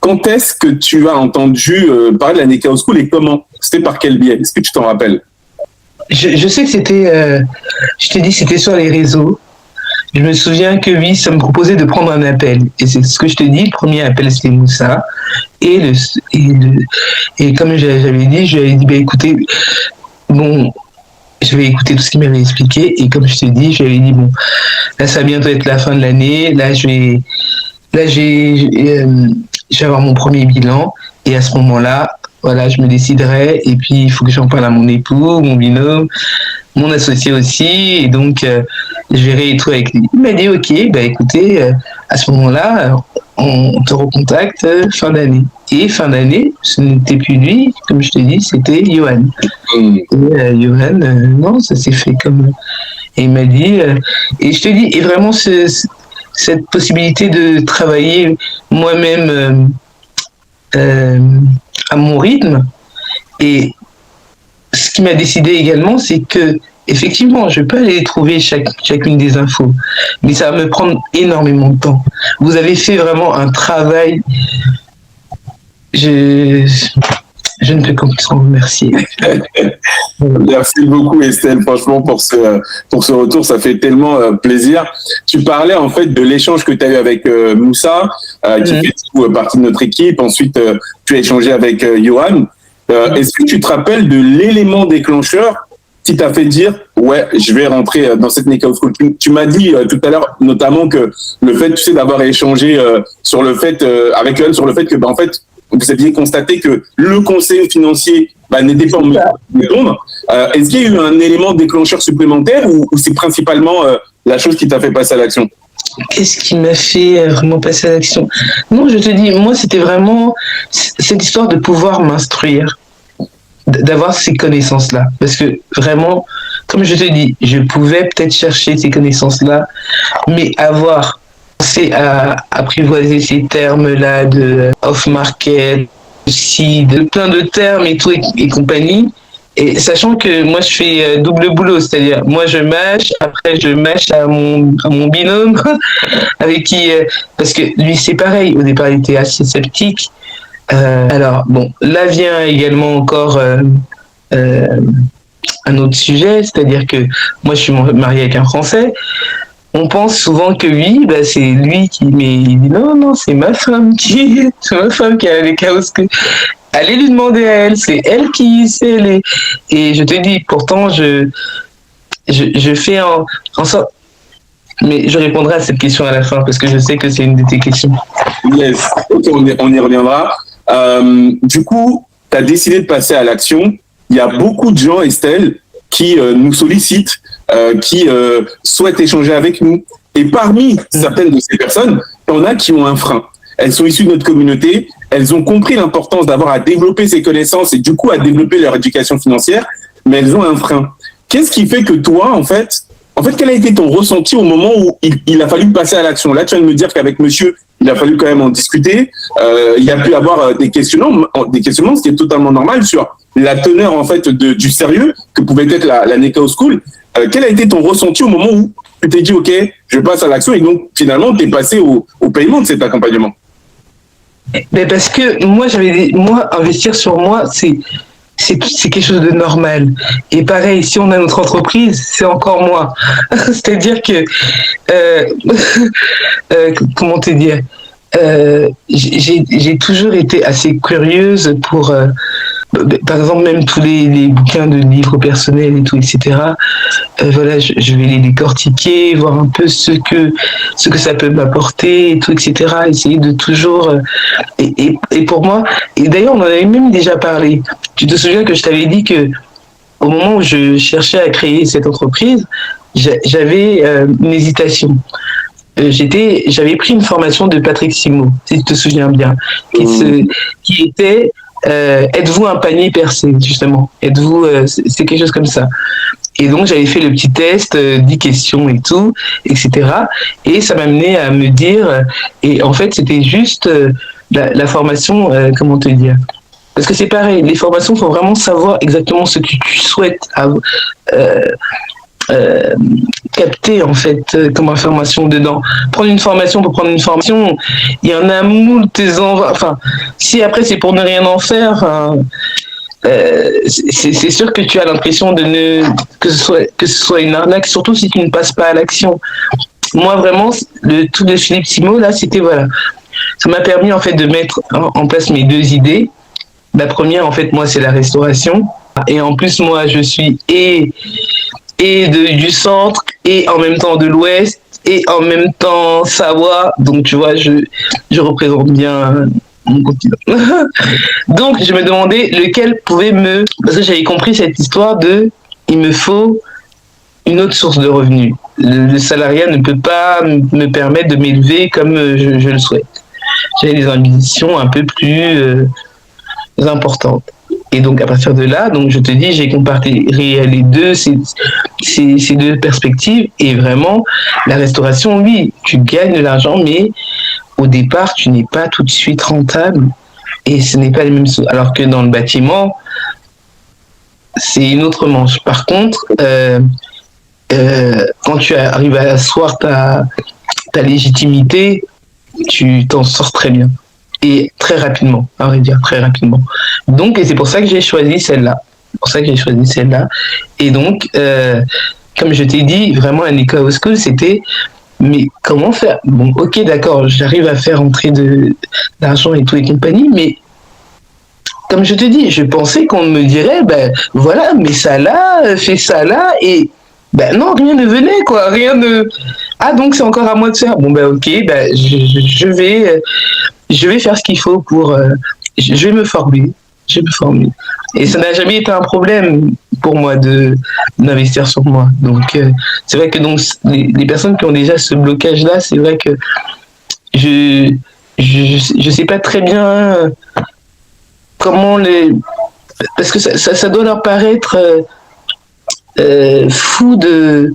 quand est-ce que tu as entendu parler de la Nekao School et comment? C'était par quel biais? Est-ce que tu t'en rappelles? Je sais que c'était, je t'ai dit, c'était sur les réseaux. Je me souviens que oui, ça me proposait de prendre un appel. Et c'est ce que je te dis, le premier appel, c'était Moussa. Et comme j'avais dit, je lui avais dit, bah, écoutez, bon, je vais écouter tout ce qu'il m'avait expliqué. Et comme je te dis, je lui avais dit, bon, là, ça va bientôt être la fin de l'année. Je vais avoir mon premier bilan. Et à ce moment-là, voilà, je me déciderai. Et puis, il faut que j'en parle à mon époux, mon binôme, mon associé aussi. Et donc, je verrai tout avec lui. Il m'a dit, OK, bah écoutez, à ce moment-là, on te recontacte fin d'année. Et fin d'année, ce n'était plus lui, comme je te dis, c'était Johan. Et Johan, non, ça s'est fait comme... Et il m'a dit... et je te dis, et vraiment, cette possibilité de travailler moi-même à mon rythme. Et ce qui m'a décidé également, c'est que effectivement, je peux aller trouver chacune des infos, mais ça va me prendre énormément de temps. Vous avez fait vraiment un travail. Je ne peux qu'en remercier. Merci beaucoup Estelle, franchement pour ce retour, ça fait tellement plaisir. Tu parlais en fait de l'échange que tu as eu avec Moussa, qui fait partie de notre équipe. Ensuite, tu as échangé avec Johan. Est-ce que tu te rappelles de l'élément déclencheur qui t'a fait dire ouais, je vais rentrer dans cette Nekao School? Tu m'as dit tout à l'heure notamment que le fait, tu sais, d'avoir échangé sur le fait avec Johan sur le fait que en fait vous aviez constaté que le conseil financier n'était pas en mesure de répondre. Est-ce qu'il y a eu un élément déclencheur supplémentaire ou c'est principalement la chose qui t'a fait passer à l'action? Qu'est-ce qui m'a fait vraiment passer à l'action? Non, je te dis, moi, c'était vraiment cette histoire de pouvoir m'instruire, d'avoir ces connaissances-là. Parce que vraiment, comme je te dis, je pouvais peut-être chercher ces connaissances-là, mais avoir pensé à apprivoiser ces termes-là de off-market, aussi, de plein de termes et tout et compagnie. Et sachant que moi, je fais double boulot, c'est-à-dire moi, je mâche, après je mâche à mon binôme, avec qui, parce que lui, c'est pareil, au départ, il était assez sceptique. Alors, bon, là vient également encore un autre sujet, c'est-à-dire que moi, je suis marié avec un Français. On pense souvent que oui, c'est lui qui... Mais il dit non, c'est ma femme qui a les chaos. Allez lui demander à elle, c'est elle qui sait les... Et je te dis, pourtant, je fais en sorte... Mais je répondrai à cette question à la fin, parce que je sais que c'est une de tes questions. Yes, ok, on y reviendra. Du coup, tu as décidé de passer à l'action. Il y a beaucoup de gens, Estelle, qui nous sollicitent, qui souhaitent échanger avec nous. Et parmi certaines de ces personnes, il y en a qui ont un frein. Elles sont issues de notre communauté, elles ont compris l'importance d'avoir à développer ces connaissances et du coup à développer leur éducation financière, mais elles ont un frein. Qu'est-ce qui fait que toi, en fait, quel a été ton ressenti au moment où il a fallu passer à l'action? Là, tu viens de me dire qu'avec monsieur, il a fallu quand même en discuter. Il y a pu avoir des questionnements, ce qui est totalement normal sur la teneur en fait du sérieux que pouvait être la Nekao School. Quel a été ton ressenti au moment où tu t'es dit ok, je passe à l'action et donc finalement tu es passé au paiement de cet accompagnement? Mais parce que moi investir sur moi c'est quelque chose de normal. Et pareil, si on a notre entreprise, c'est encore moins. C'est-à-dire que comment te dire, j'ai toujours été assez curieuse pour par exemple, même tous les bouquins de livres personnels et tout, etc. Voilà, je vais les décortiquer, voir un peu ce que ça peut m'apporter et tout, etc. Essayer de toujours... et pour moi... Et d'ailleurs, on en avait même déjà parlé. Tu te souviens que je t'avais dit que au moment où je cherchais à créer cette entreprise, j'avais une hésitation. J'avais pris une formation de Patrick Simo, si tu te souviens bien, qui était... êtes-vous un panier percé, justement? Êtes-vous, c'est quelque chose comme ça. Et donc, j'avais fait le petit test, 10 questions et tout, etc. Et ça m'a amené à me dire, et en fait, c'était juste la formation, comment te dire? Parce que c'est pareil, les formations, il faut vraiment savoir exactement ce que tu souhaites euh, capter en fait comme information dedans. Prendre une formation pour prendre une formation, il y en a moult enfin, si après c'est pour ne rien en faire, hein, c'est sûr que tu as l'impression que ce soit une arnaque, surtout si tu ne passes pas à l'action. Moi vraiment, tout de Philippe Simo là, c'était voilà, ça m'a permis en fait de mettre en place mes deux idées. La première en fait moi c'est la restauration et en plus moi je suis du centre et en même temps de l'ouest et en même temps Savoie, donc tu vois je représente bien mon continent. Donc je me demandais lequel pouvait parce que j'avais compris cette histoire il me faut une autre source de revenus. Le salariat ne peut pas me permettre de m'élever comme je le souhaite. J'avais des ambitions un peu plus importantes. Et donc, à partir de là, donc je te dis, j'ai comparé les deux, ces deux perspectives. Et vraiment, la restauration, oui, tu gagnes de l'argent, mais au départ, tu n'es pas tout de suite rentable. Et ce n'est pas les mêmes choses. Alors que dans le bâtiment, c'est une autre manche. Par contre, quand tu arrives à asseoir ta légitimité, tu t'en sors très bien. Et très rapidement, à vrai dire, très rapidement. Donc, et c'est pour ça que j'ai choisi celle-là. Et donc, comme je t'ai dit, vraiment, un Eco School, c'était, mais comment faire? Bon, ok, d'accord, j'arrive à faire entrer d'argent et tout et compagnie, mais comme je te dis, je pensais qu'on me dirait, ben voilà, mets ça là, fais ça là, et ben non, rien ne venait, quoi, rien ne... Ah, donc c'est encore à moi de faire. Bon, ben ok, ben je vais faire ce qu'il faut pour... je vais me former. Et ça n'a jamais été un problème pour moi d'investir sur moi. Donc, c'est vrai que donc, les personnes qui ont déjà ce blocage-là, c'est vrai que je sais pas très bien comment parce que ça doit leur paraître fou de...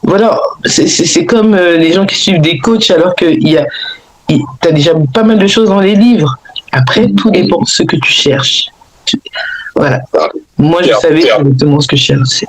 voilà, c'est comme les gens qui suivent des coachs alors que t'as déjà pas mal de choses dans les livres. Après, tout dépend de ce que tu cherches. Voilà. Moi, je savais exactement ce que je cherchais.